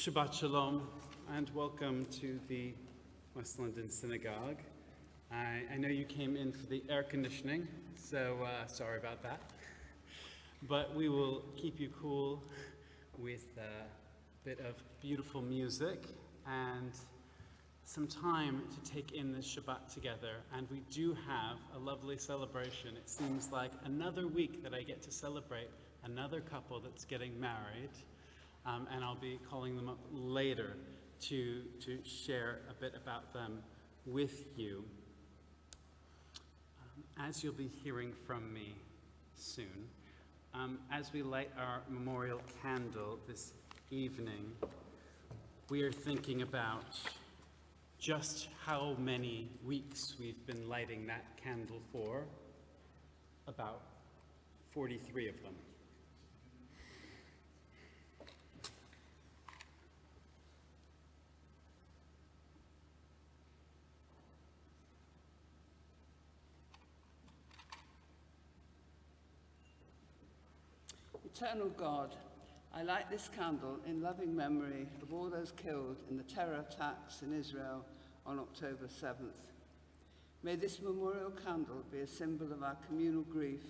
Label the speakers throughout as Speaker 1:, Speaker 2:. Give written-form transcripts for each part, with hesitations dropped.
Speaker 1: Shabbat Shalom and welcome to the West London Synagogue. I know you came in for the air conditioning, so sorry about that. But we will keep you cool with a bit of beautiful music and some time to take in this Shabbat together. And we do have a lovely celebration. It seems like another week that I get to celebrate another couple that's getting married. And I'll be calling them up later to share a bit about them with you. As you'll be hearing from me soon, as we light our memorial candle this evening, we are thinking about just how many weeks we've been lighting that candle for. About 43 of them.
Speaker 2: Eternal God, I light this candle in loving memory of all those killed in the terror attacks in Israel on October 7th. May this memorial candle be a symbol of our communal grief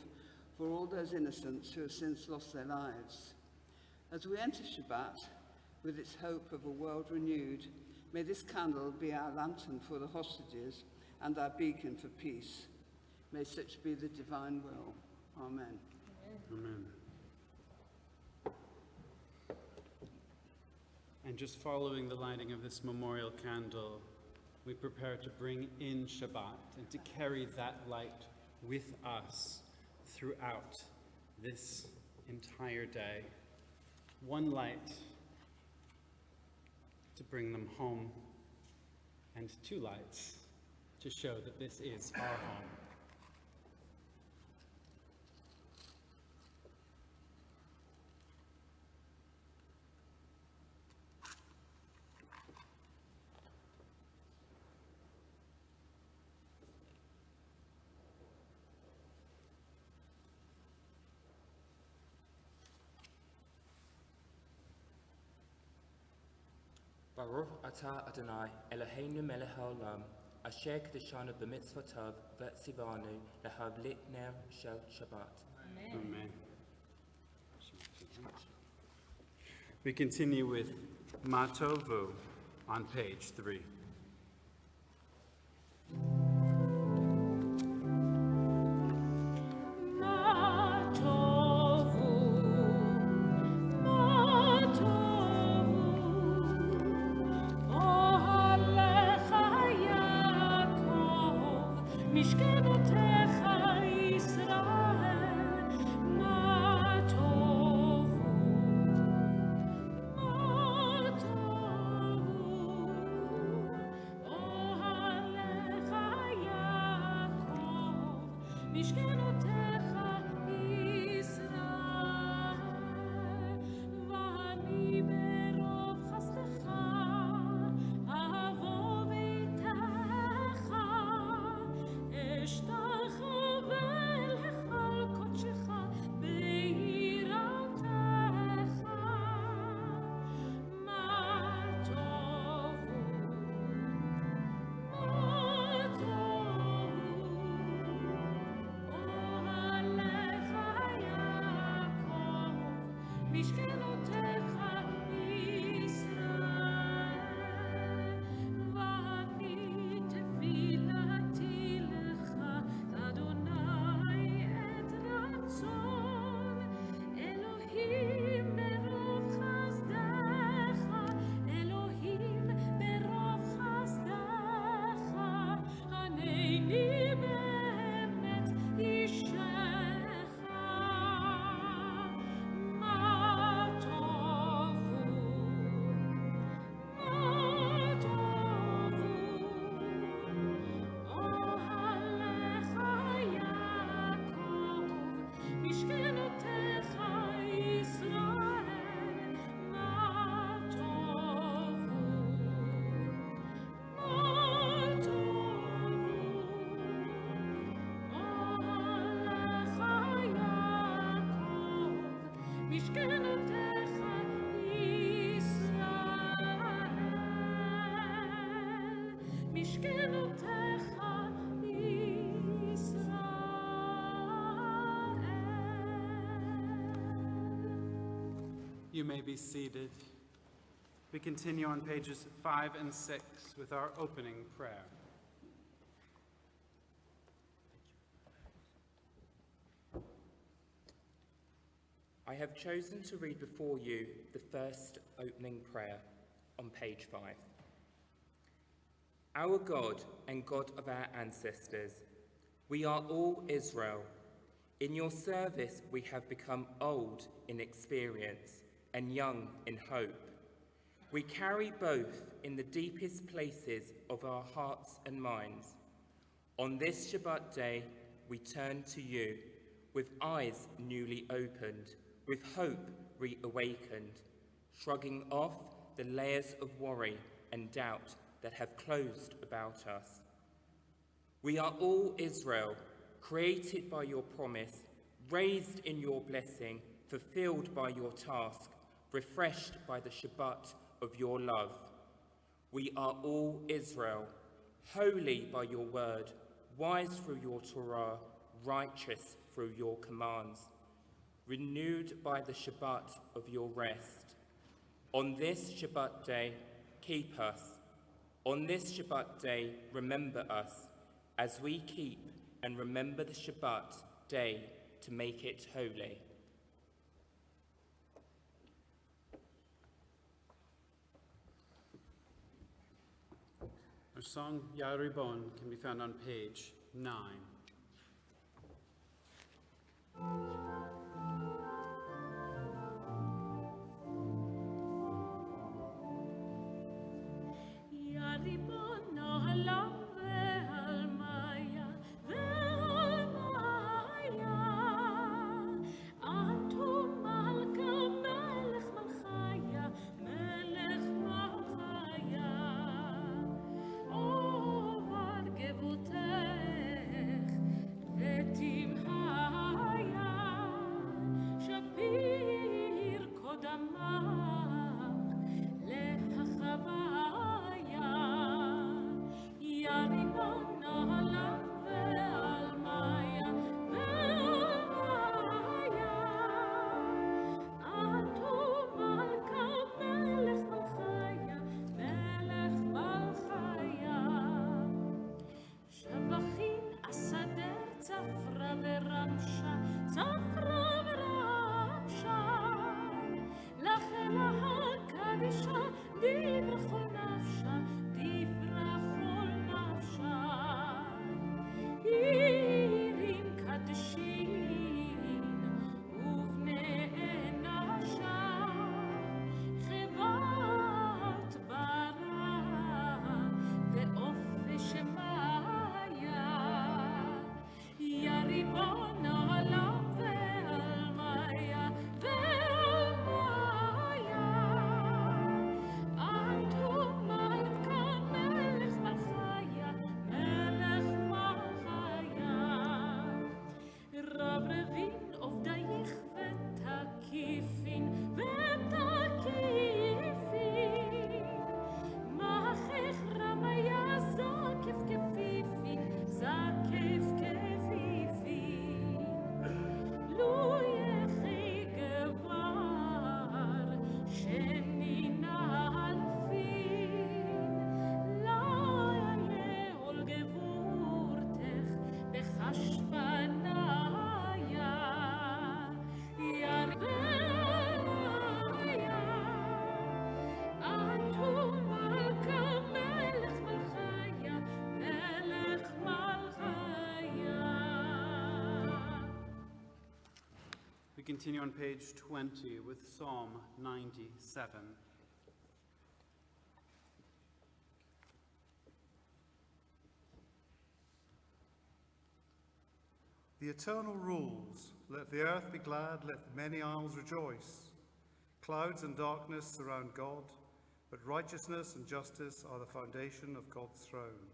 Speaker 2: for all those innocents who have since lost their lives. As we enter Shabbat with its hope of a world renewed, may this candle be our lantern for the hostages and our beacon for peace. May such be the divine will. Amen.
Speaker 1: Amen. And just following the lighting of this memorial candle, we prepare to bring in Shabbat and to carry that light with us throughout this entire day. One light to bring them home, and two lights to show that this is our home.
Speaker 3: Baruch atah Adonai Eloheinu melech haolam, asher kedeshanu b'mitzvotav v'tzivanu lehavlit ner shel Shabbat.
Speaker 1: Amen. We continue with Matovu on page 3.
Speaker 4: Oh משכנותיך ישראל.
Speaker 1: You may be seated. We continue on pages 5 and 6 with our opening prayer.
Speaker 3: I have chosen to read before you the first opening prayer on page 5. Our God and God of our ancestors, we are all Israel. In your service we have become old in experience and young in hope. We carry both in the deepest places of our hearts and minds. On this Shabbat day, we turn to you with eyes newly opened, with hope reawakened, shrugging off the layers of worry and doubt that have closed about us. We are all Israel, created by your promise, raised in your blessing, fulfilled by your task, refreshed by the Shabbat of your love. We are all Israel, holy by your word, wise through your Torah, righteous through your commands, renewed by the Shabbat of your rest. On this Shabbat day, keep us. On this Shabbat day, remember us, as we keep and remember the Shabbat day to make it holy.
Speaker 1: Our song, Yaribon, can be found on page 9. We continue on page 20 with Psalm 97.
Speaker 5: The eternal rules, let the earth be glad, let the many isles rejoice. Clouds and darkness surround God, but righteousness and justice are the foundation of God's throne.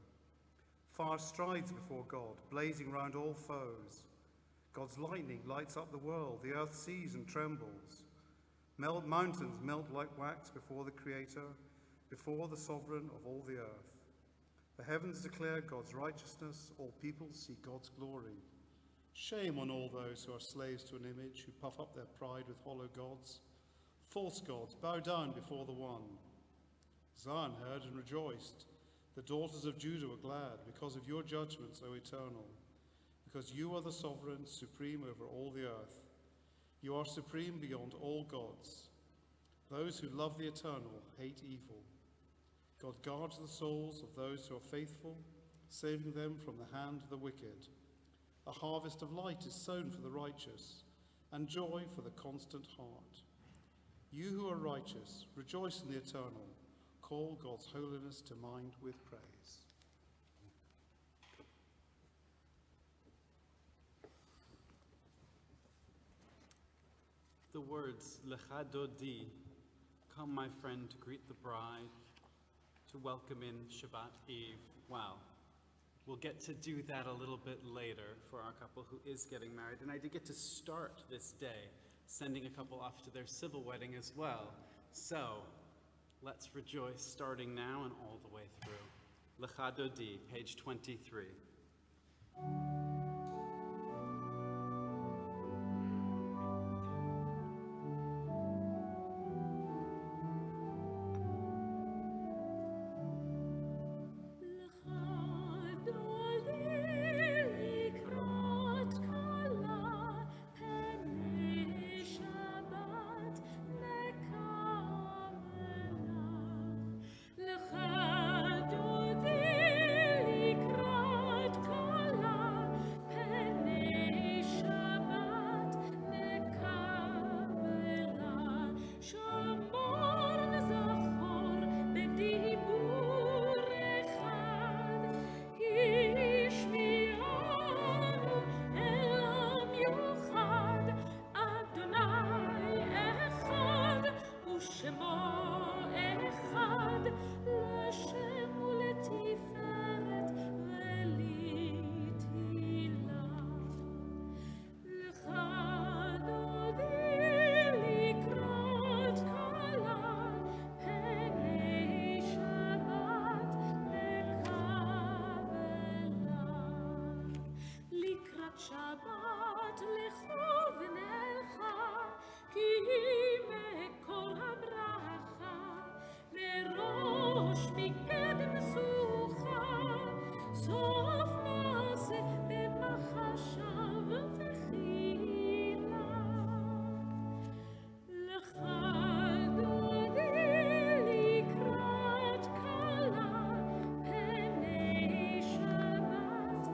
Speaker 5: Fire strides before God, blazing round all foes. God's lightning lights up the world, the earth sees and trembles. Mountains melt like wax before the Creator, before the Sovereign of all the earth. The heavens declare God's righteousness, all peoples see God's glory. Shame on all those who are slaves to an image, who puff up their pride with hollow gods. False gods, bow down before the one. Zion heard and rejoiced. The daughters of Judah were glad because of your judgments, O Eternal, because you are the sovereign, supreme over all the earth. You are supreme beyond all gods. Those who love the Eternal hate evil. God guards the souls of those who are faithful, saving them from the hand of the wicked. A harvest of light is sown for the righteous, and joy for the constant heart. You who are righteous, rejoice in the Eternal. Call God's holiness to mind with praise.
Speaker 1: The words, Lecha Dodi, come my friend to greet the bride, to welcome in Shabbat Eve. Wow. We'll get to do that a little bit later for our couple who is getting married. And I did get to start this day sending a couple off to their civil wedding as well. So let's rejoice starting now and all the way through. Lecha Dodi, page 23.
Speaker 4: Shabbat lecho v'nelcha, ki mekor habracha, nerosh miked mesucha, sof nase b'machashav v'techila. Lecha dodi likrat kala, penei Shabbat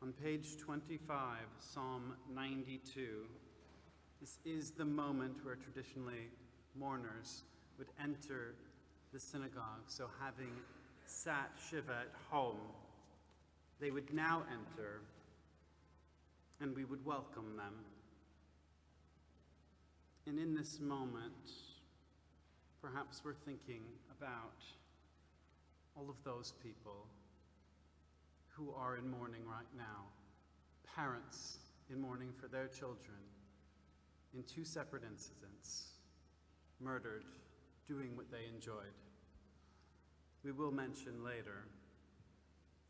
Speaker 1: On page 25, Psalm 92, this is the moment where traditionally mourners would enter the synagogue. So having sat Shiva at home, they would now enter and we would welcome them. And in this moment, Perhaps we're thinking about all of those people who are in mourning right now, parents in mourning for their children in 2 separate incidents, murdered, doing what they enjoyed. We will mention later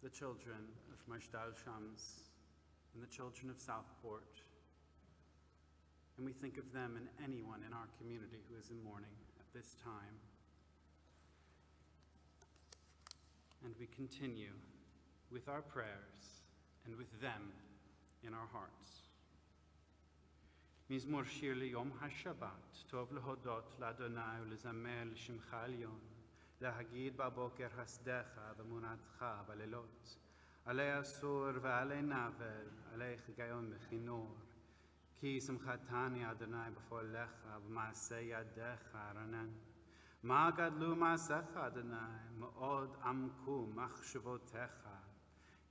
Speaker 1: the children of Majdal Shams and the children of Southport, and we think of them and anyone in our community who is in mourning at this time. And we continue with our prayers and with them in our hearts. מזמור שיר ליום השבת, טוב להודות לאדוני ולזמר לשמך עליון, להגיד בבוקר חסדך ואמונתך בלילות, עלי אסור ועלי נבל, עליך היגיון וכינור, כי שמחתני אדוני בפועלך ובמעשה ידיך רנן. מה גדלו מעשיך אדוני, מאוד עמקו מחשבותיך,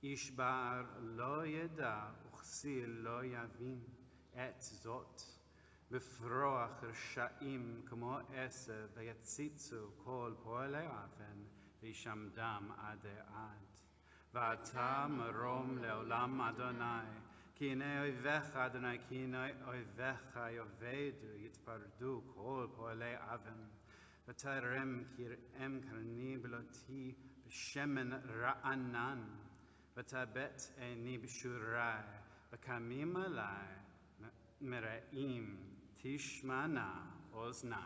Speaker 1: איש בער לא ידע וכסיל לא יבין את זאת. בפרוח רשעים כמו עשב ויציצו כל פועלי אבן וישמדם עד עד. ואתה מרום לעולם אדוני, כי הנה אויביך אדוני, כי הנה אויביך יאבדו יתפרדו כל פועלי אבן. ותרם כרעם קרני בלותי בשמן רענן, ותבט עיני בשורי, וקמים עלי מרעים, תשמענה אוזני.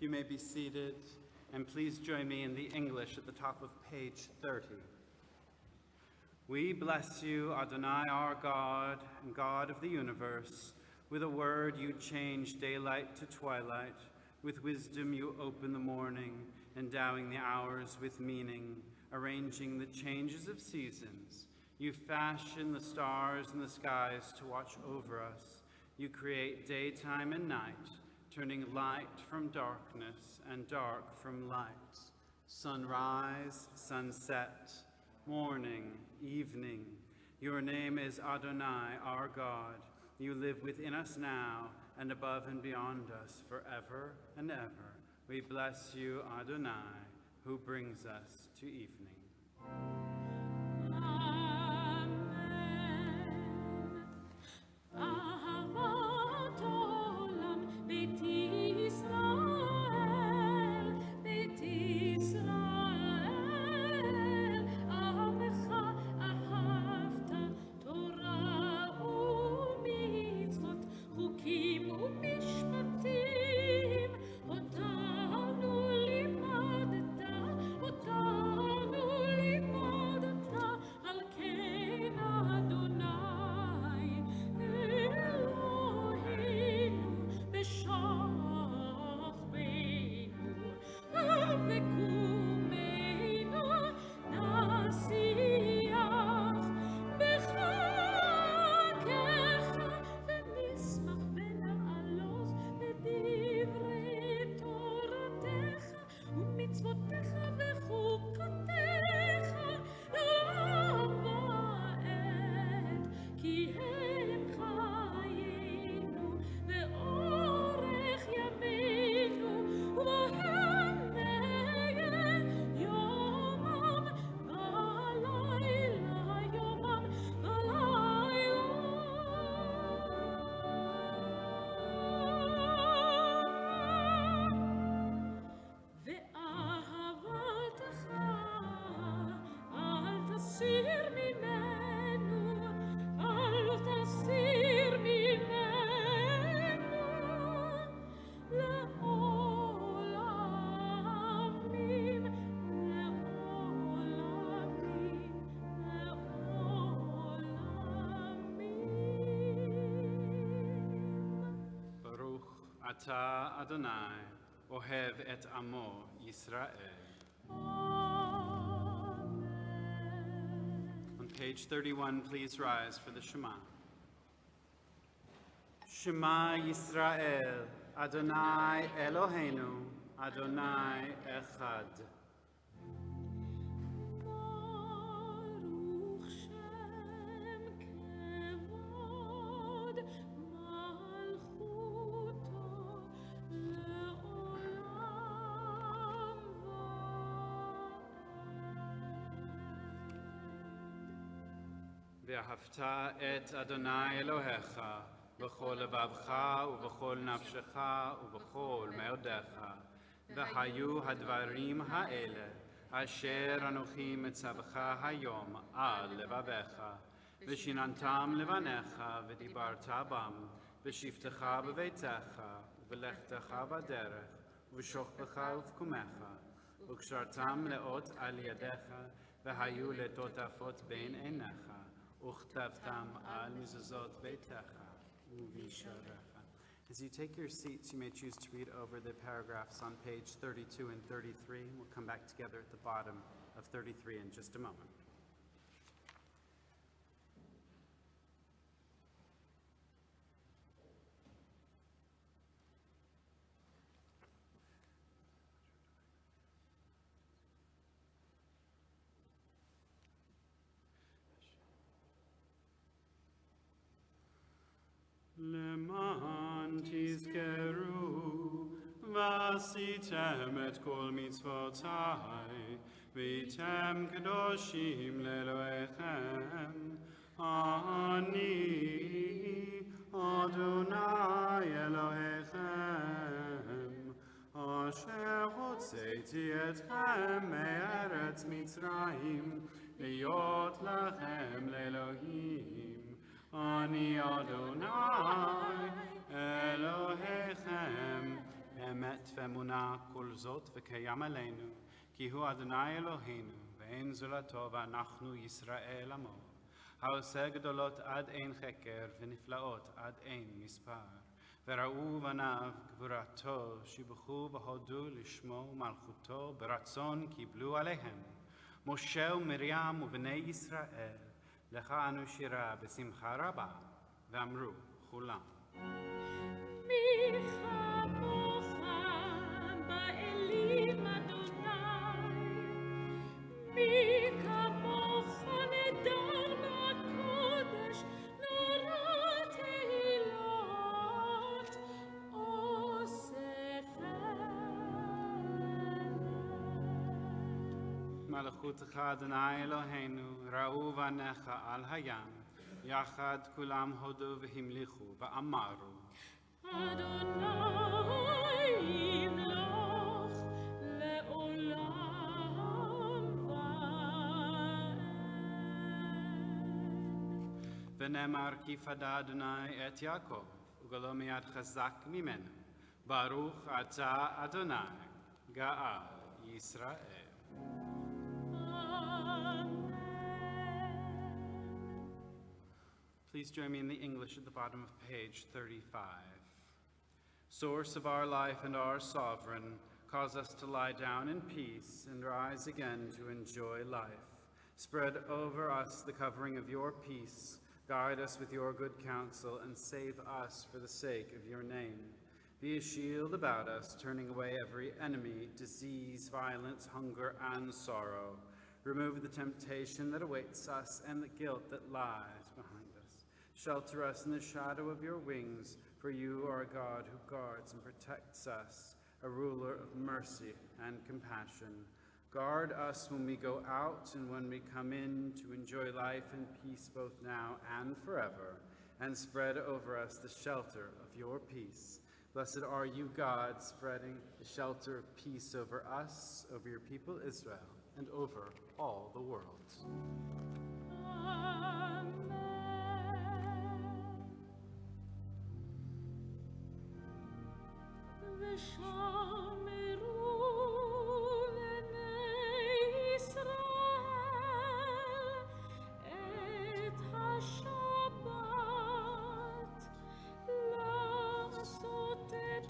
Speaker 1: You may be seated, and please join me in the English at the top of page 30. We bless you, Adonai, our God and God of the universe. With a word you change daylight to twilight. With wisdom you open the morning, endowing the hours with meaning, arranging the changes of seasons. You fashion the stars in the skies to watch over us. You create daytime and night, turning light from darkness and dark from light, sunrise, sunset, morning, evening. Your name is Adonai, our God. You live within us now and above and beyond us forever and ever. We bless you, Adonai, who brings us to evening.
Speaker 4: אותנו לימדת, אותנו לימדת
Speaker 1: Ata Adonai ohev et amo Yisrael. On page 31, please rise for the Shema. Shema Yisrael, Adonai Eloheinu, Adonai Echad.
Speaker 4: Baruch Shem Kevod Malchuto Le'olam Va'ed.
Speaker 1: Ve'ahavta et Adonai Elohecha, v'chol levavcha, u'v'chol nafshecha, u'v'chol meodecha. V'hayu hadvarim ha'ele, asher anochi metzavcha hayom al levavecha. V'shinantam levanecha, v'dibarta bam, v'shiftecha b'veitecha, v'lechtecha v'derech, v'shochbecha uv'kumecha, v'kshartam leot al yadecha, v'hayu letotafot bein einecha, uchtavtam al mizuzot beitecha, u'visharecha. As you take your seats, you may choose to read over the paragraphs on page 32 and 33. We'll come back together at the bottom of 33 in just a moment. למען תזכרו ועשיתם את כל מצוותיי והייתם קדושים לאלוהיכם אני אדוני אלוהיכם אשר הוצאתי אתכם מארץ מצרים להיות לכם לאלוהים אני אדוני אלוהיכם אמת ואמונה כל זאת וקיים עלינו כי הוא אדוני אלוהינו ואין זולתו ואנחנו ישראל עמו העושה גדולות עד אין חקר ונפלאות עד אין מספר וראו בניו גבורתו שיבחו והודו לשמו ומלכותו ברצון קיבלו עליהם משה ומרים ובני ישראל לך אנו שירה בשמחה רבה, ואמרו כולם.
Speaker 4: מי כמוך באלים אדוני, מי כמוך נדר בקודש, נורא תהילות אוספת.
Speaker 1: מלכותך אדוני אלוהינו, ראו בניך על הים, יחד כולם הודו והמליכו ואמרו.
Speaker 4: אדוני ימלוך לעולם ועד.
Speaker 1: ונאמר כי פדה אדוני את יעקב, וגלו מיד חזק ממנו. ברוך אתה אדוני, גאל ישראל. Please join me in the English at the bottom of page 35. Source of our life and our sovereign, cause us to lie down in peace and rise again to enjoy life. Spread over us the covering of your peace, guide us with your good counsel, and save us for the sake of your name. Be a shield about us, turning away every enemy, disease, violence, hunger, and sorrow. Remove the temptation that awaits us and the guilt that lies behind us. Shelter us in the shadow of your wings, for you are a God who guards and protects us, a ruler of mercy and compassion. Guard us when we go out and when we come in to enjoy life and peace both now and forever, and spread over us the shelter of your peace. Blessed are you, God, spreading the shelter of peace over us, over your people Israel, and over all the world.
Speaker 4: Amen. ושמרו בני ישראל את השבת לעשות את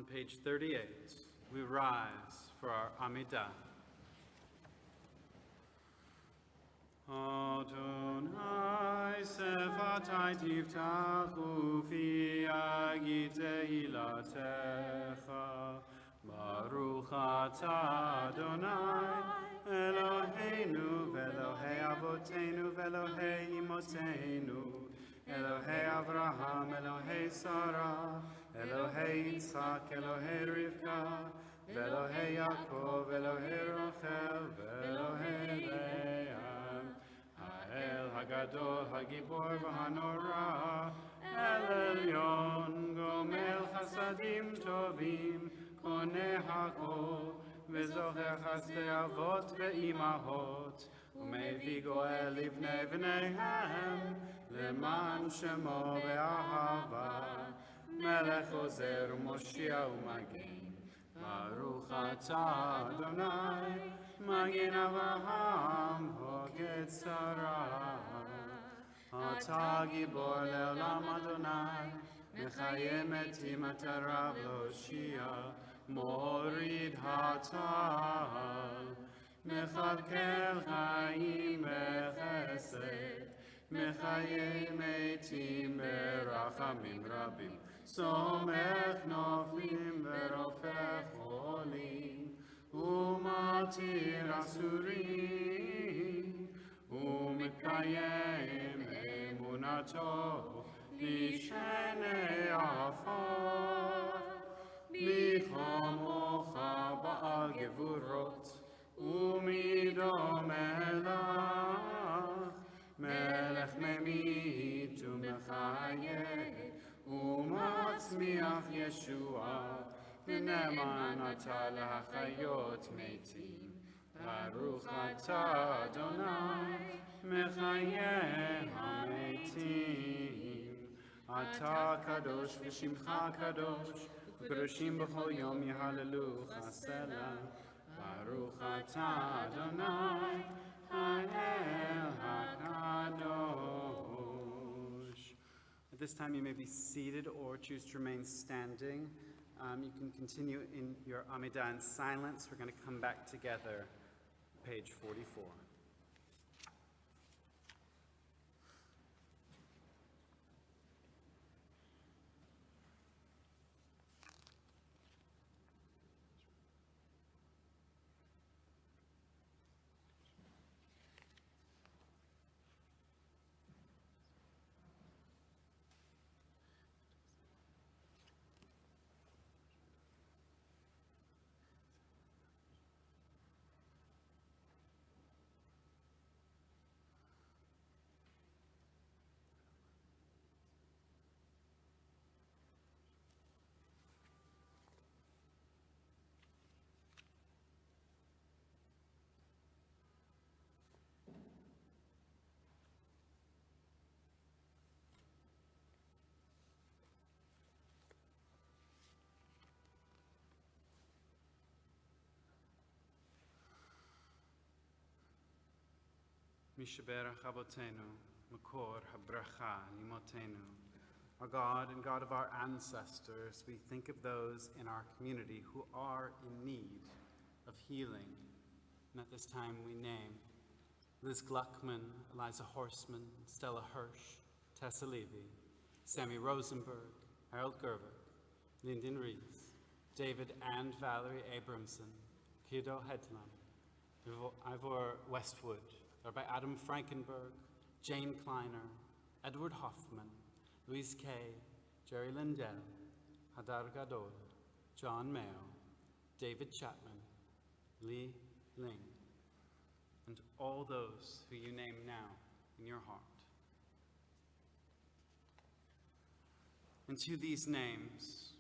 Speaker 1: On page 38, we rise for our Amidah. Adonai sefatai tiftachu fi agit tehilatecha. Baruch atah Adonai Eloheinu ve'Elohei avoteinu ve'Elohei imoteinu. Elohei Avraham, Elohei Sarah, Elohei Yitzhak, Elohei Rivka, ve'Elohei Yaakov, Elohei Rachel, ve'Elohei Leah. Ha'el Hagadol, Hagibor v'Hanora, El Elyon, Gomel Chasadim Tovim, Koneh Hakol, ve'Zocher Chasdei Avot ve'Imahot, u'mevii Goel livnei v'neihem, למען שמו באהבה, מלך עוזר ומושיע ומגן. ברוך אתה אדוני, מגן אברהם, הוגד שרה. אתה גיבור לעולם אדוני, מחיה מתים אתה רב להושיע, מוריד הטל, מכלכל חיים בחסד. מחיי מתים ברחמים רבים, סומך נופלים ורופא חולים, ומתיר אסורים, ומקיים אמונתו לשני עפר. מי כמוך בעל גבורות, ומי דומה לך? מלך ממית ומחיה, ומצמיח ישועה, ונאמן אתה להחיות מתים. ברוך אתה אדוני, מחיה המתים. אתה קדוש ושמך קדוש, וקדושים בכל יום יהללוך סלע. ברוך אתה אדוני, At this time, you may be seated or choose to remain standing. You can continue in your Amidah in silence. We're going to come back together, page 44. Mishaberach Avotenu, Makor Habracha Nimotenu. Our God and God of our ancestors, we think of those in our community who are in need of healing. And at this time we name Liz Gluckman, Eliza Horseman, Stella Hirsch, Tessa Levy, Sammy Rosenberg, Harold Gervich, Lyndon Rees, David and Valerie Abramson, Kido Hedlam, Ivor Westwood, Rabbi Adam Frankenberg, Jane Kleiner, Edward Hoffman, Louise Kay, Jerry Lindell, Hadar Gadol, John Mayo, David Chapman, Lee Ling, and all those who you name now in your heart. And to these names,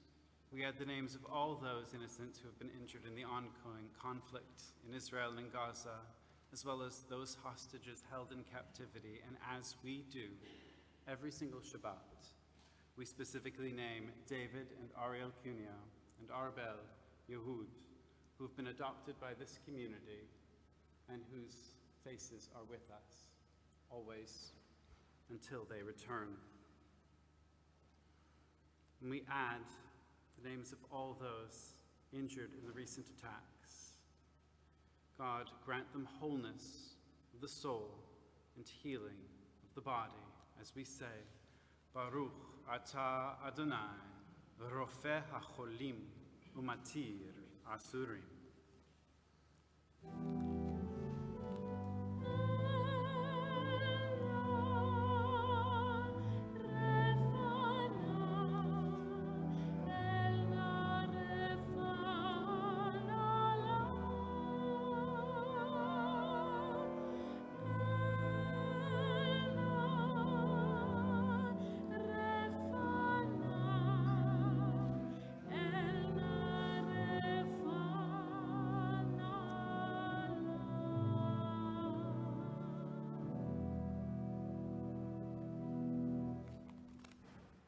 Speaker 1: we add the names of all those innocent who have been injured in the ongoing conflict in Israel and Gaza, as well as those hostages held in captivity. And as we do every single Shabbat, we specifically name David and Ariel Cunha and Arbel Yehud, who've been adopted by this community and whose faces are with us always until they return. And we add the names of all those injured in the recent attacks. God, grant them wholeness of the soul and healing of the body, as we say, Baruch atah Adonai, rofeh hacholim umatir asurim.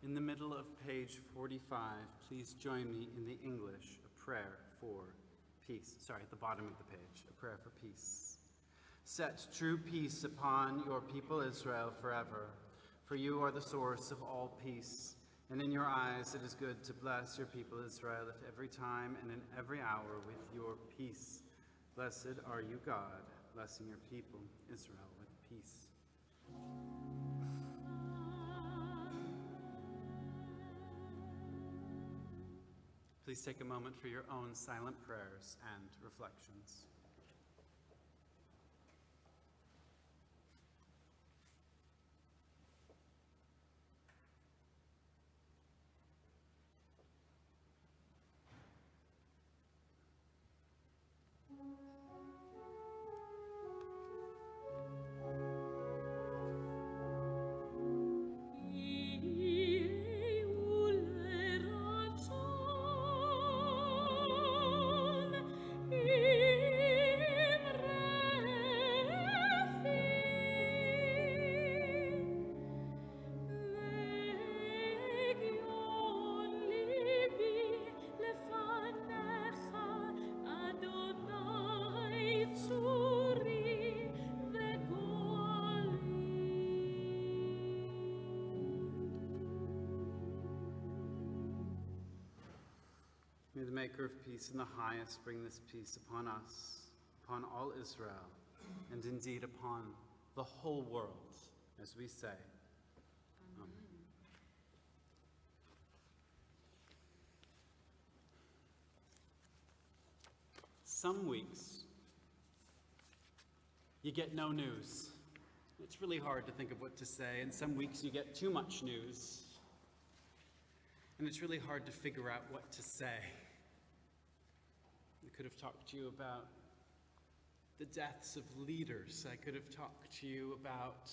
Speaker 1: In the middle of page 45, please join me in the English, a prayer for peace. Sorry, at the bottom of the page, a prayer for peace. Set true peace upon your people Israel forever, for you are the source of all peace, and in your eyes it is good to bless your people Israel at every time and in every hour with your peace. Blessed are you, God, blessing your people Israel with peace. Please take a moment for your own silent prayers and reflections. May the maker of peace in the highest bring this peace upon us, upon all Israel, and indeed upon the whole world, as we say. Amen. Some weeks, you get no news. It's really hard to think of what to say, and some weeks you get too much news, and it's really hard to figure out what to say. I could have talked to you about the deaths of leaders. I could have talked to you about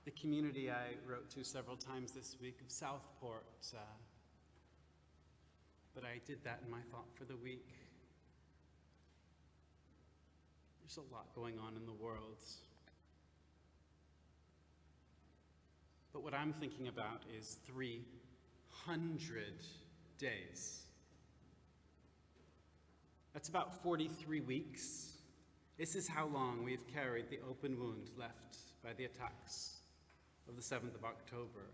Speaker 1: the community I wrote to several times this week of Southport. But I did that in my thought for the week. There's a lot going on in the world. But what I'm thinking about is 300 days. That's about 43 weeks. This is how long we've carried the open wound left by the attacks of the 7th of October.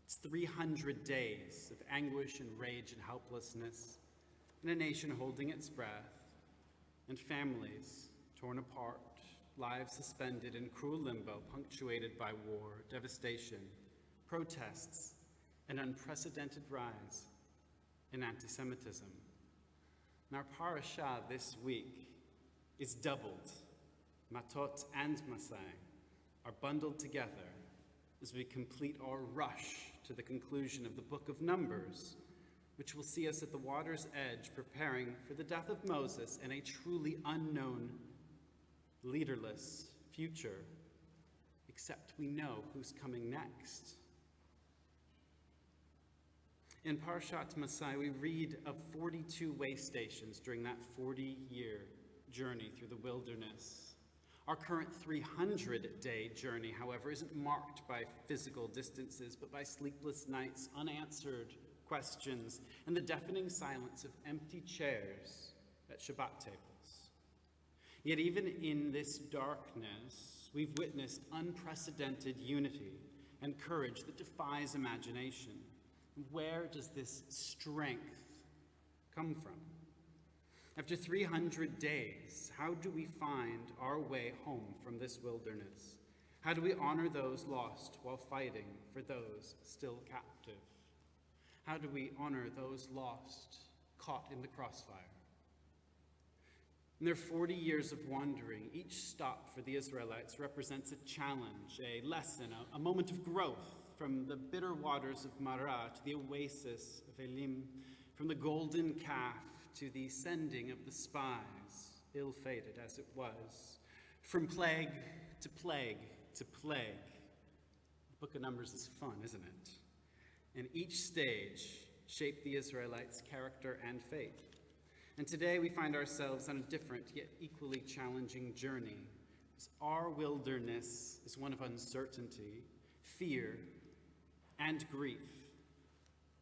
Speaker 1: It's 300 days of anguish and rage and helplessness in a nation holding its breath, and families torn apart, lives suspended in cruel limbo, punctuated by war, devastation, protests, an unprecedented rise in anti-Semitism. And our parashah this week is doubled. Matot and Masai are bundled together as we complete our rush to the conclusion of the book of Numbers, which will see us at the water's edge preparing for the death of Moses and a truly unknown, leaderless future, except we know who's coming next. In Parshat Masai, we read of 42 way stations during that 40-year journey through the wilderness. Our current 300-day journey, however, isn't marked by physical distances, but by sleepless nights, unanswered questions, and the deafening silence of empty chairs at Shabbat tables. Yet even in this darkness, we've witnessed unprecedented unity and courage that defies imagination. Where does this strength come from? After 300 days, how do we find our way home from this wilderness? How do we honor those lost while fighting for those still captive? How do we honor those lost, caught in the crossfire? In their 40 years of wandering, each stop for the Israelites represents a challenge, a lesson, a moment of growth, from the bitter waters of Marah to the oasis of Elim, from the golden calf to the sending of the spies, ill-fated as it was, from plague to plague to plague. The book of Numbers is fun, isn't it? And each stage shaped the Israelites' character and fate. And today we find ourselves on a different yet equally challenging journey. Our wilderness is one of uncertainty, fear, and grief.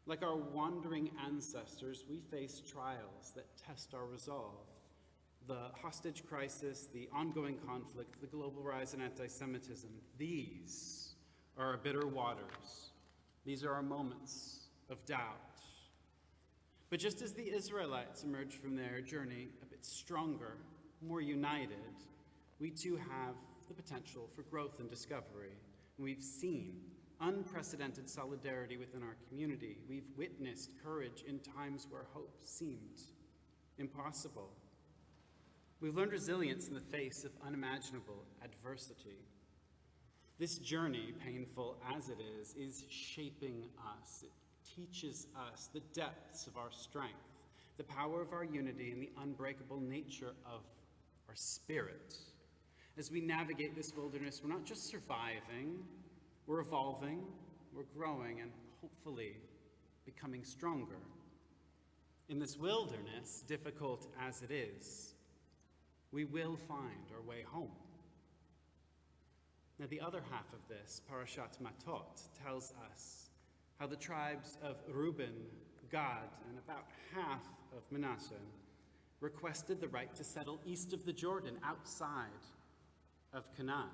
Speaker 1: Like our wandering ancestors, we face trials that test our resolve. The hostage crisis, the ongoing conflict, the global rise in anti-Semitism, these are our bitter waters. These are our moments of doubt. But just as the Israelites emerged from their journey a bit stronger, more united, we too have the potential for growth and discovery. And we've seen unprecedented solidarity within our community. We've witnessed courage in times where hope seemed impossible. We've learned resilience in the face of unimaginable adversity. This journey, painful as it is shaping us. It teaches us the depths of our strength, the power of our unity, and the unbreakable nature of our spirit. As we navigate this wilderness, we're not just surviving, we're evolving, we're growing, and hopefully becoming stronger. In this wilderness, difficult as it is, we will find our way home. Now, the other half of this, Parashat Matot, tells us how the tribes of Reuben, Gad, and about half of Manasseh requested the right to settle east of the Jordan, outside of Canaan.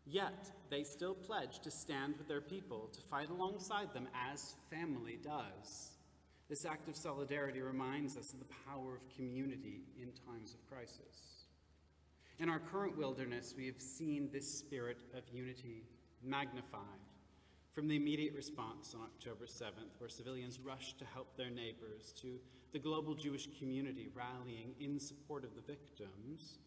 Speaker 1: Yet, they still pledged to stand with their people, to fight alongside them as family does. This act of solidarity reminds us of the power of community in times of crisis. In our current wilderness, we have seen this spirit of unity magnified, from the immediate response on October 7th, where civilians rushed to help their neighbors, to the global Jewish community rallying in support of the victims.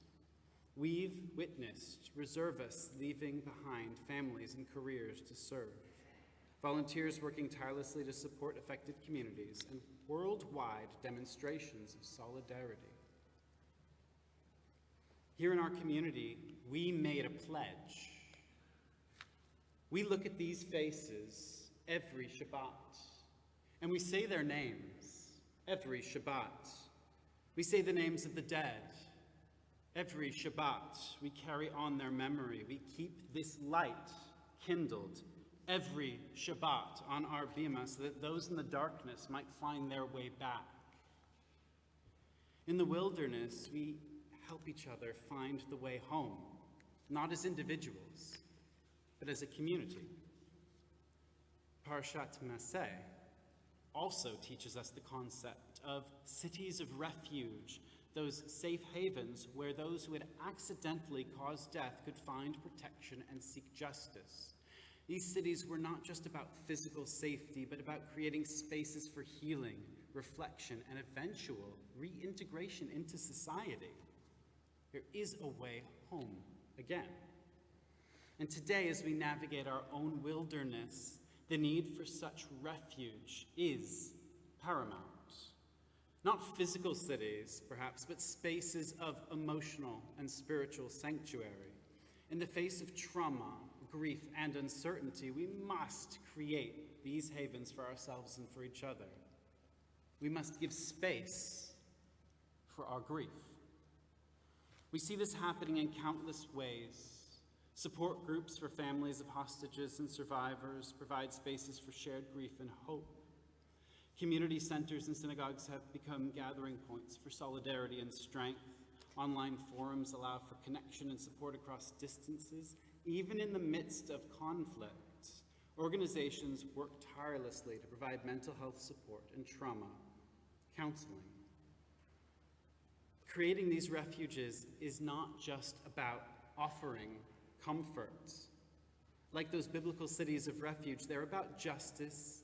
Speaker 1: We've witnessed reservists leaving behind families and careers to serve, volunteers working tirelessly to support affected communities, and worldwide demonstrations of solidarity. Here in our community, we made a pledge. We look at these faces every Shabbat, and we say their names every Shabbat. We say the names of the dead every Shabbat. We carry on their memory. We keep this light kindled every Shabbat on our bima, so that those in the darkness might find their way back. In the wilderness, we help each other find the way home, not as individuals, but as a community. Parashat Maseh also teaches us the concept of cities of refuge, those safe havens where those who had accidentally caused death could find protection and seek justice. These cities were not just about physical safety, but about creating spaces for healing, reflection, and eventual reintegration into society. There is a way home again. And today, as we navigate our own wilderness, the need for such refuge is paramount. Not physical cities, perhaps, but spaces of emotional and spiritual sanctuary. In the face of trauma, grief, and uncertainty, we must create these havens for ourselves and for each other. We must give space for our grief. We see this happening in countless ways. Support groups for families of hostages and survivors provide spaces for shared grief and hope. Community centers and synagogues have become gathering points for solidarity and strength. Online forums allow for connection and support across distances, even in the midst of conflict. Organizations work tirelessly to provide mental health support and trauma counseling. Creating these refuges is not just about offering comfort. Like those biblical cities of refuge, they're about justice,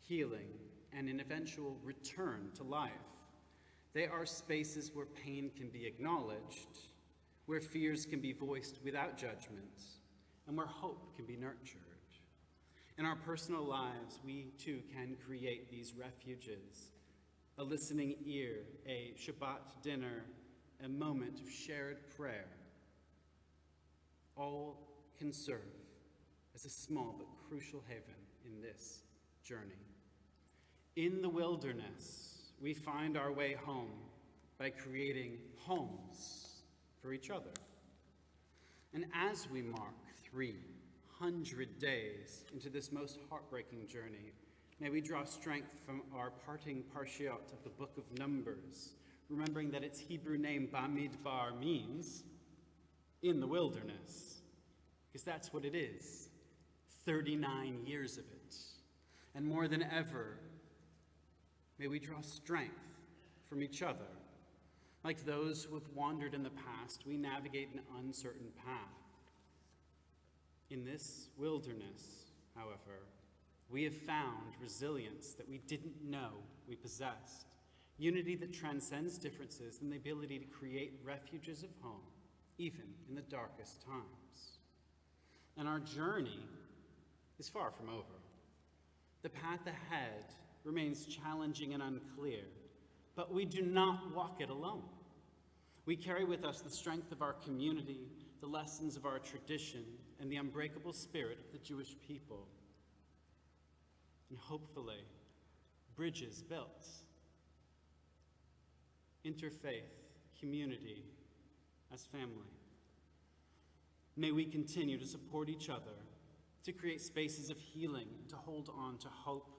Speaker 1: healing, and an eventual return to life. They are spaces where pain can be acknowledged, where fears can be voiced without judgment, and where hope can be nurtured. In our personal lives, we too can create these refuges. A listening ear, a Shabbat dinner, a moment of shared prayer. All can serve as a small but crucial haven in this journey. In the wilderness, we find our way home by creating homes for each other. And as we mark 300 days into this most heartbreaking journey, may we draw strength from our parting parshiot of the book of Numbers, remembering that its Hebrew name Bamidbar means in the wilderness, because that's what it is, 39 years of it. And more than ever, may we draw strength from each other. Like those who have wandered in the past, we navigate an uncertain path. In this wilderness, however, we have found resilience that we didn't know we possessed, unity that transcends differences, and the ability to create refuges of home, even in the darkest times. And our journey is far from over. The path ahead remains challenging and unclear, but we do not walk it alone. We carry with us the strength of our community, the lessons of our tradition, and the unbreakable spirit of the Jewish people. And hopefully, bridges built. Interfaith, community, as family. May we continue to support each other, to create spaces of healing, to hold on to hope.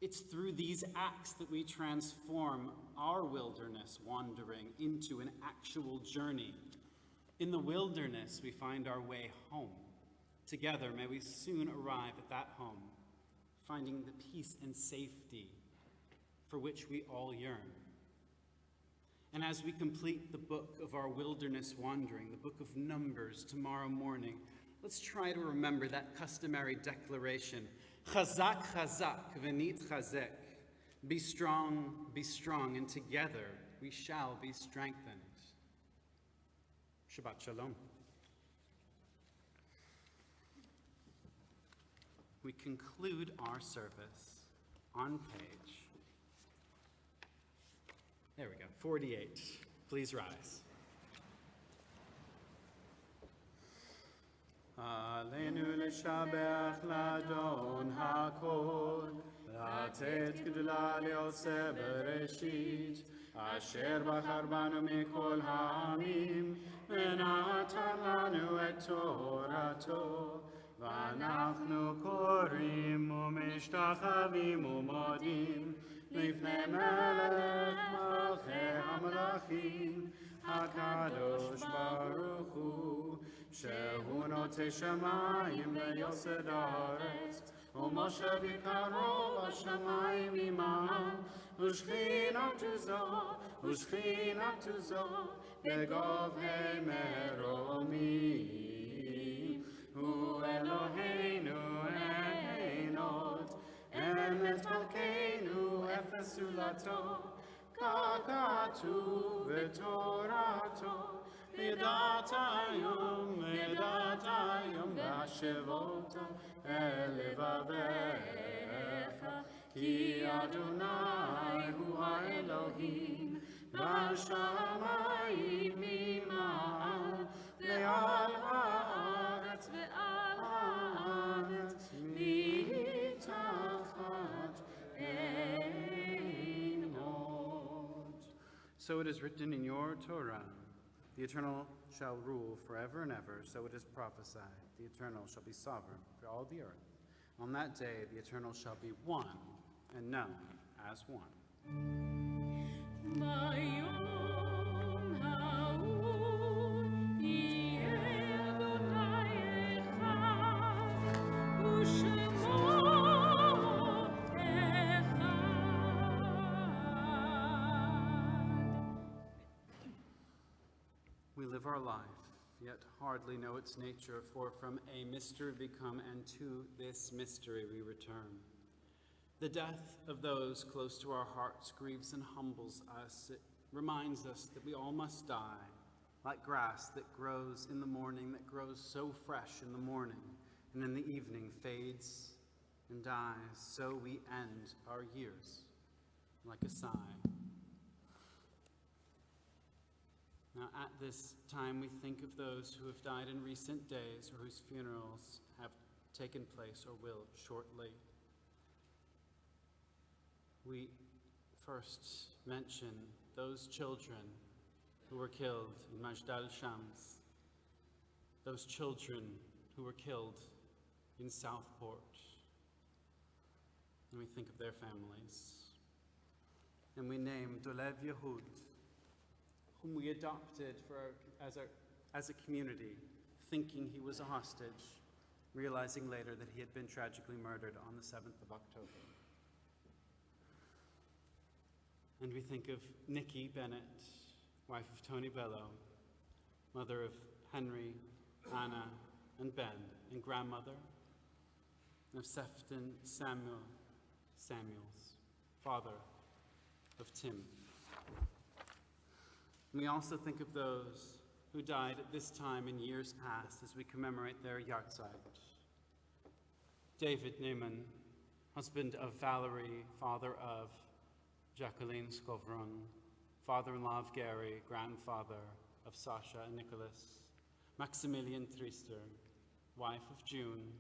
Speaker 1: It's through these acts that we transform our wilderness wandering into an actual journey. In the wilderness, we find our way home. Together, may we soon arrive at that home, finding the peace and safety for which we all yearn. And as we complete the book of our wilderness wandering, the book of Numbers, tomorrow morning, let's try to remember that customary declaration, Chazak, chazak, v'nit chazek. Be strong, and together we shall be strengthened. Shabbat Shalom. We conclude our service on page, there we go, 48. Please rise. Aleinu l'shabach l'adon hakol, לתת גדולה לעושה בראשית, אשר בחר בנו מכל העמים, ונתן לנו את תורתו, ואנחנו קוראים ומשתחווים ומודים לפני מלך מלכי המלכים, הקדוש ברוך הוא, שהוא נוטה שמיים ויוסד הארץ, ומשה בקרו בשמיים עמם, ושכינת זו בגובהי מרומים. הוא אלוהינו אין עוד, אמת מלכנו אפס זולתו, כך כתוב בתורתו. מדעת היום והשבות אל לבביך, כי אדוני הוא האלוהים, בשמיים ממעל, ועל הארץ מתחת אין עוד. So it is written in your Torah, the Eternal shall rule forever and ever, so it is prophesied. The Eternal shall be sovereign for all the earth. On that day, the Eternal shall be one and known as one.
Speaker 4: ביום ההוא יהיה אדוני אחד,
Speaker 1: hardly know its nature, for from a mystery we come, and to this mystery we return. The death of those close to our hearts grieves and humbles us. It reminds us that we all must die, like grass that grows in the morning, that grows so fresh in the morning, and in the evening fades and dies. So we end our years, like a sigh. Now, at this time, we think of those who have died in recent days or whose funerals have taken place or will shortly. We first mention those children who were killed in Majd al-Shams, those children who were killed in Southport, and we think of their families. And we name Dolev Yehud, whom we adopted as a community, thinking he was a hostage, realizing later that he had been tragically murdered on the 7th of October. And we think of Nikki Bennett, wife of Tony Bello, mother of Henry, Anna, and Ben, and grandmother of Sefton Samuels, father of Tim. And we also think of those who died at this time in years past as we commemorate their yahrzeit. David Newman, husband of Valerie, father of Jacqueline Scovron, father-in-law of Gary, grandfather of Sasha and Nicholas. Maximilian Triester, wife of June,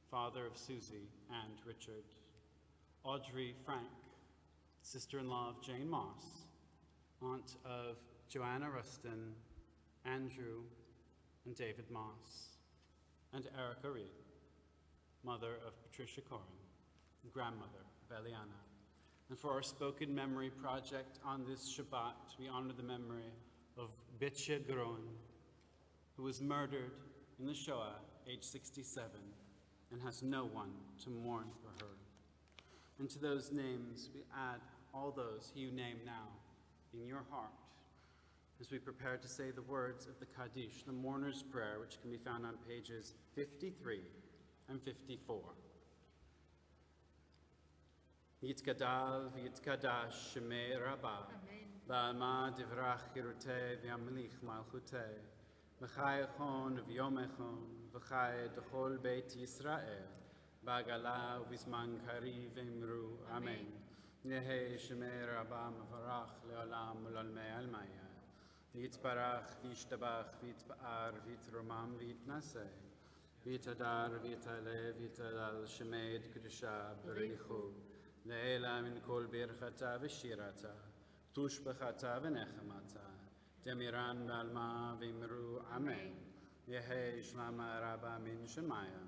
Speaker 1: father of Susie and Richard. Audrey Frank, sister-in-law of Jane Moss, aunt of Joanna Rustin, Andrew and David Moss, and Erica Reed, mother of Patricia Corin, and grandmother of Eliana. And for our spoken memory project on this Shabbat, we honor the memory of Bitche Groen, who was murdered in the Shoah, age 67, and has no one to mourn for her. And to those names, we add all those you name now in your heart as we prepare to say the words of the Kaddish, the mourner's prayer, which can be found on pages 53 and 54. Yitkadal v'yitkadash shemei Rabbah, ba'alma divrach chirutei v'yamlich malchutei, v'chai echon v'yom echon, v'chai d'chol beit Yisrael, ba'gala v'zman kari v'imru, amen. Yehi shemei Rabbah mevarach le'olam u'l'olmei almaya, v'yitbarach v'yishtabach v'yitba'ar v'yitromam v'yitnaseh, v'yitadar v'yitaleh v'yitalal shemei d'kedusha b'richu, לעילה מן כל ברכתה ושירתה, תושבחתה ונחמתה, דמירן בעלמה ואמרו אמן. יהי שלמה רבה מן שמיה,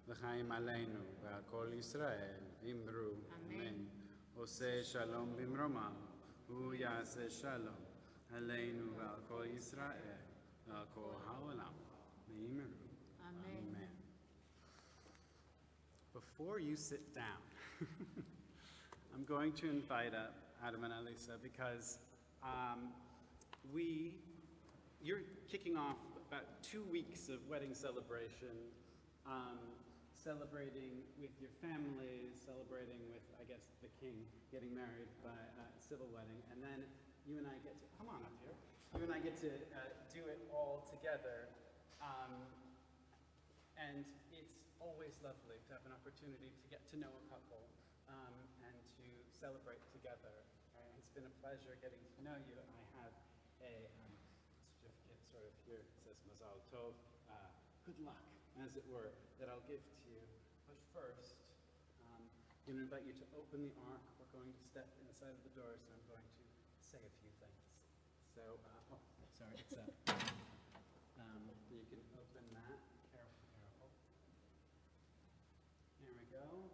Speaker 1: וחיים עלינו ועל כל ישראל, אמרו אמן. עושה שלום במרומיו, הוא יעשה שלום עלינו ועל כל ישראל, ועל כל העולם, ואמרו amen. Before you sit down, I'm going to invite up Adam and Elisa because you're kicking off about 2 weeks of wedding celebration, celebrating with your families, celebrating with, I guess, the king getting married by a civil wedding, and then you and I get to, come on up here, you and I get to do it all together, and it's always lovely to have an opportunity to get to know a couple. And to celebrate together. It's been a pleasure getting to know you. I have a certificate sort of here. It says Mazal Tov, good luck, as it were, that I'll give to you. But first, I'm going to invite you to open the ark. We're going to step inside of the doors, and I'm going to say a few things. So, sorry, it's you can open that. Careful, careful. There we go.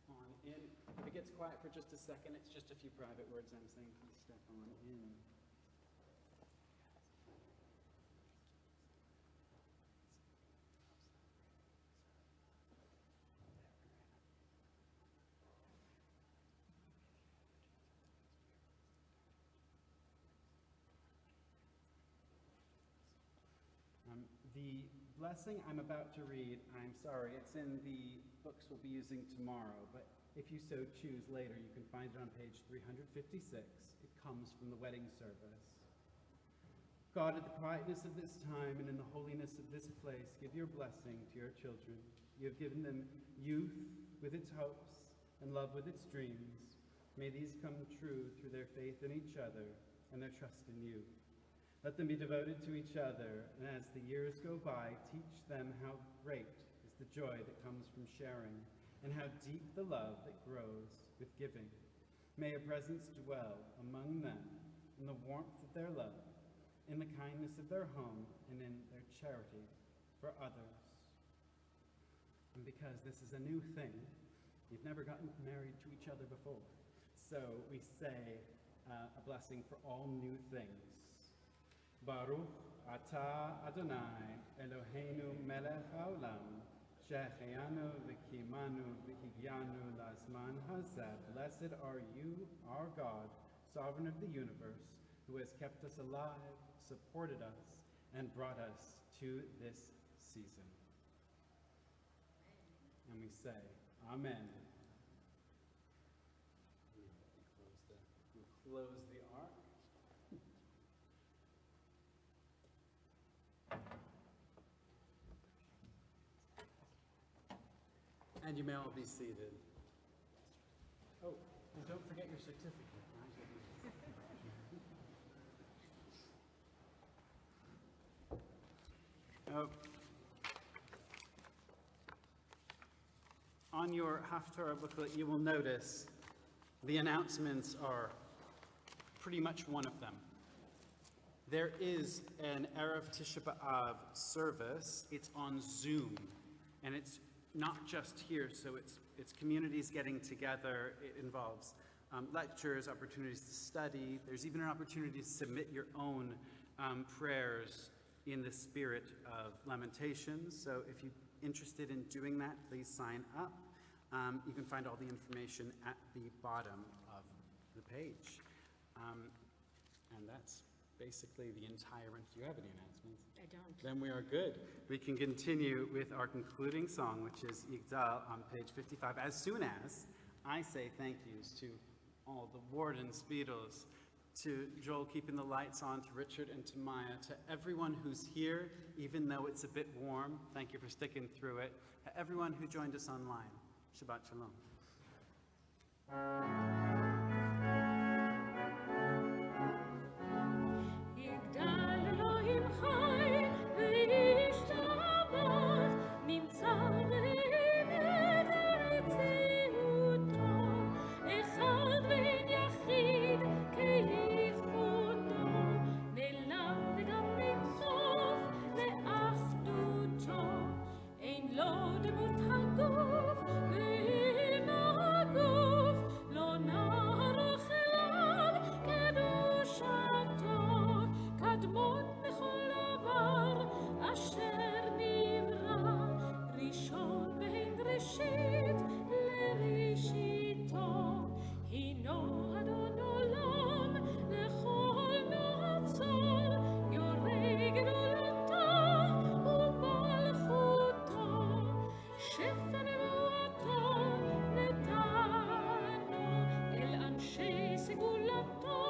Speaker 1: On in. If it gets quiet for just a second, it's just a few private words I'm saying. Please step on in. The blessing I'm about to read, I'm sorry, it's in the books we'll be using tomorrow, but if you so choose later, you can find it on page 356. It comes from the wedding service. God, at the quietness of this time and in the holiness of this place, give your blessing to your children. You have given them youth with its hopes and love with its dreams. May these come true through their faith in each other and their trust in you. Let them be devoted to each other, and as the years go by, teach them how great is the joy that comes from sharing, and how deep the love that grows with giving. May your presence dwell among them in the warmth of their love, in the kindness of their home, and in their charity for others. And because this is a new thing, you've never gotten married to each other before, so we say a blessing for all new things. Baruch atah Adonai Eloheinu melech haolam, Shehecheyanu v'kimanu v'higyanu lazman hazeh. Blessed are you, our God, sovereign of the universe, who has kept us alive, supported us, and brought us to this season. And we say, Amen. We'll close the ark. And you may all be seated. Oh, and don't forget your certificate. Oh. On your Haftarah booklet, you will notice the announcements are pretty much one of them. There is an Erev Tisha B'Av service. It's on Zoom, and it's not just here, so it's communities getting together. It involves lectures, opportunities to study. There's even an opportunity to submit your own prayers in the spirit of Lamentations. So if you're interested in doing that, please sign up. You can find all the information at the bottom of the page. And that's basically the entire, do you have any announcements?
Speaker 4: I don't.
Speaker 1: Then we are good. We can continue with our concluding song, which is Yigdal on page 55, as soon as I say thank yous to all the wardens, Beatles, to Joel keeping the lights on, to Richard and to Maya, to everyone who's here, even though it's a bit warm. Thank you for sticking through it. To everyone who joined us online. Shabbat Shalom.
Speaker 4: יגדל אלוהים חי וישתבח, נמצא בהנהגת מציאותו, אחד ואין יחיד כייחודו, נעלם וגם אין סוף לאחדותו, אין לו דמות הגוף ואין הגוף, לא נערוך אליו קדושתו, קדמון בכל דבר אשר נברא, ראשון ואין ראשית לראשיתו, הינו אדון עולם לכל נצור, יורה גדולתו ומלכותו, שפע נבואתו נתנו אל אנשי סגולתו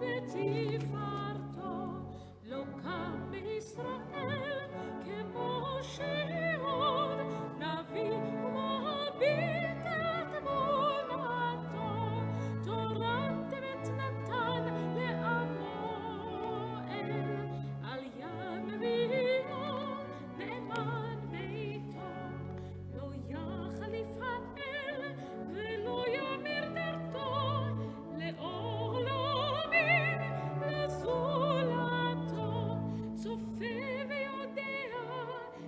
Speaker 4: ותפארתו, לא קם בישראל כמו שעוד, נביא ומביט את תמונתו, תורת אמת נתן לעמו אל, על יד נביאו נאמן ביתו, לא יחליף האל ולא ימיר דרכו, לעולמים לזולתו, צופה ויודע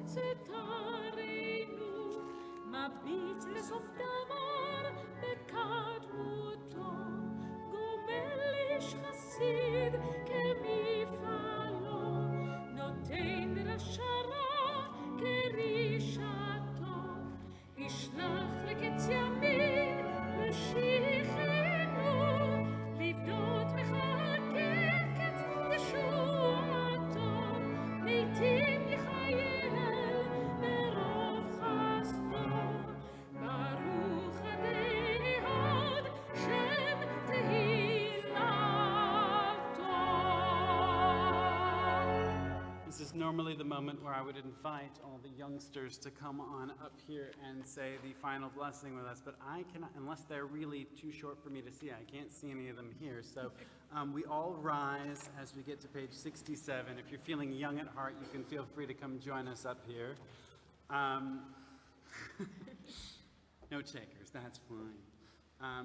Speaker 4: סתרנו, מביט לסוף דבר בקדמותו, גומל איש חסיד כמפעלו, נותן רשרה כרישתו, ישלח לקץ ימים משיחנו, לפדות מחכה קץ ישועתו, מתים
Speaker 1: normally the moment where I would invite all the youngsters to come on up here and say the final blessing with us, but I cannot, unless they're really too short for me to see. I can't see any of them here. So we all rise as we get to page 67. If you're feeling young at heart, you can feel free to come join us up here. No takers, that's fine.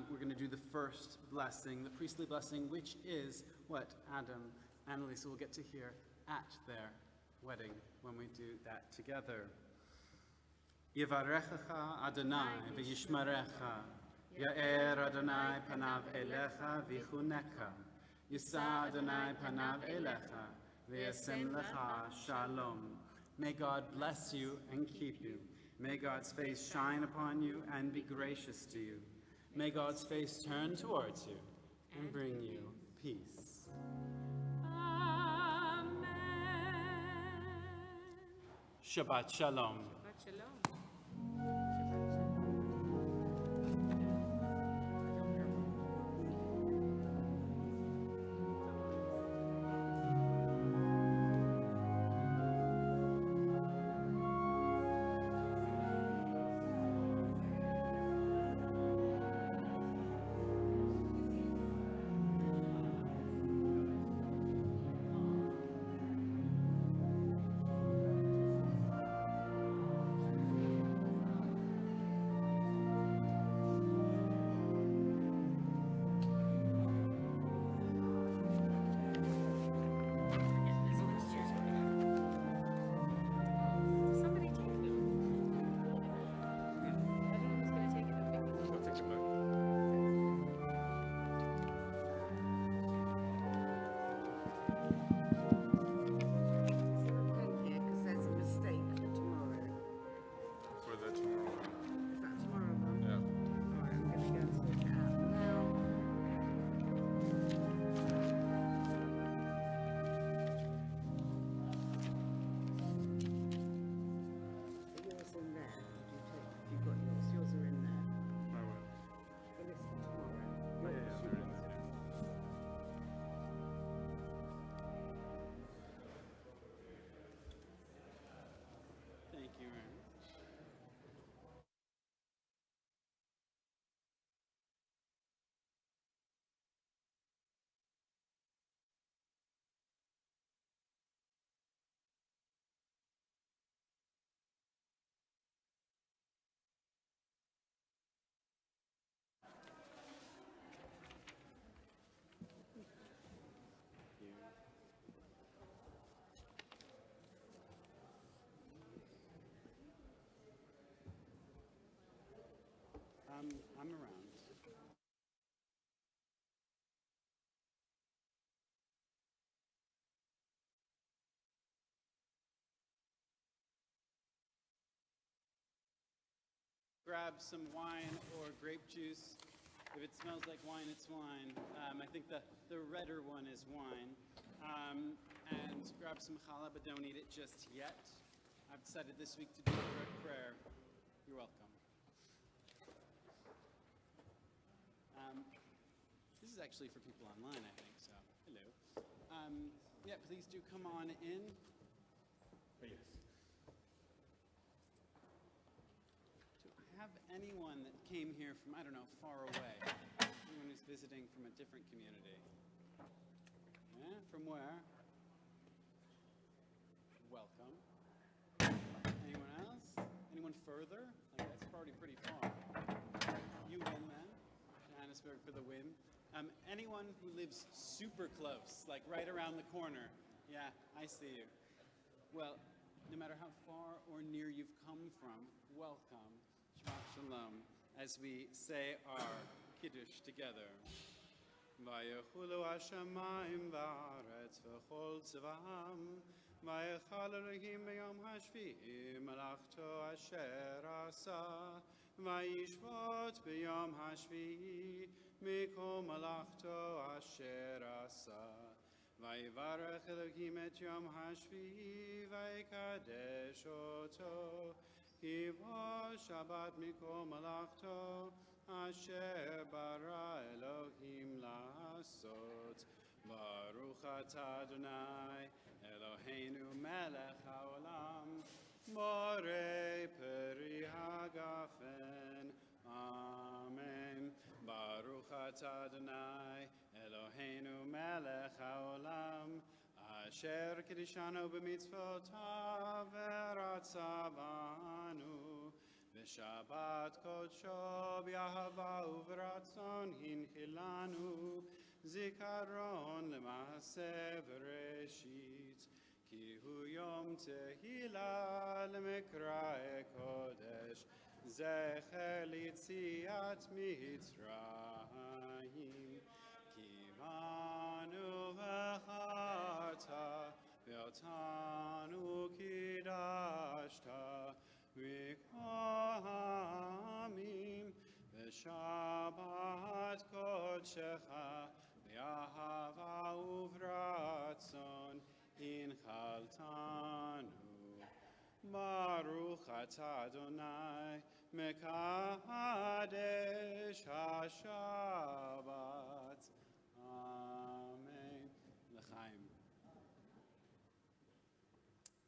Speaker 1: We're going to do the first blessing, the priestly blessing, which is what Adam and Elisa will get to hear at their wedding when we do that together. Yevarechecha Adonai v'yishmerecha, Ya'er Adonai panav elecha v'chuneka, Yisa Adonai panav elecha v'yasem lecha shalom. May God bless you and keep you. May God's face shine upon you and be gracious to you. May God's face turn towards you and bring you peace.
Speaker 4: Amen.
Speaker 1: Shabbat Shalom.
Speaker 4: Shabbat shalom. Somebody take it. Everyone's gonna take it.
Speaker 3: We'll take a look.
Speaker 2: Thank you, because there's a mistake for tomorrow.
Speaker 3: For the tomorrow.
Speaker 2: Is that tomorrow, Mum?
Speaker 3: Yeah.
Speaker 2: All right, I'm going to go and sort it out now. Yours in there. Did you take? You've got yours. Yours are in there.
Speaker 3: I will.
Speaker 2: The list for tomorrow.
Speaker 3: Yeah, there it is.
Speaker 1: Thank you very much. I'm around. Grab some wine or grape juice. If it smells like wine, it's wine. I think the redder one is wine. And grab some challah, but don't eat it just yet. I've decided this week to do a prayer. You're welcome. This is actually for people online, I think, so hello. Yeah, please do come on in.
Speaker 3: Yes.
Speaker 1: Do I have anyone that came here from, I don't know, far away? Anyone who's visiting from a different community? Yeah, from where? Welcome. Anyone else? Anyone further? Like, that's probably pretty far. You win then. Johannesburg for the win. Anyone who lives super close, like right around the corner. Yeah, I see you. Well, no matter how far or near you've come from, welcome. Shabbat Shalom, as we say our Kiddush together. Vayechulu hashamayim va'aretz v'chol tzva'am vayechal Elohim b'yom hashvi'i malachto asher asa vayishvot b'yom hashvi'i mikol malachto asher asa vayivarech Elohim et yom hashvi'i vayikadesh oto ki bo Shabbat mikol malachto asher bara Elohim לעשות Baruch atah Adonai, Eloheinu melech haolam, Morei peri hagafen. Amen. Baruch atah Adonai, Eloheinu melech haolam, Asher kidishanu b'mitzvotav v'ratza banu, v'shabbat kodsho b'yahava uv'ratzon hinchilanu, zikaron l'maaseh v'reshit, ki hu yom tehila l'mekrae kodesh, zecher l'yitziat mitzrayim, kivanu v'chata, v'otanu kidashta, v'kohamim, v'shabbat kodshecha, v'yahava uv'ratzon, inchaltanu. Baruch atah Adonai, mekadesh ha-Shabbat. Amen. L'chaim.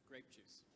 Speaker 1: Grape juice.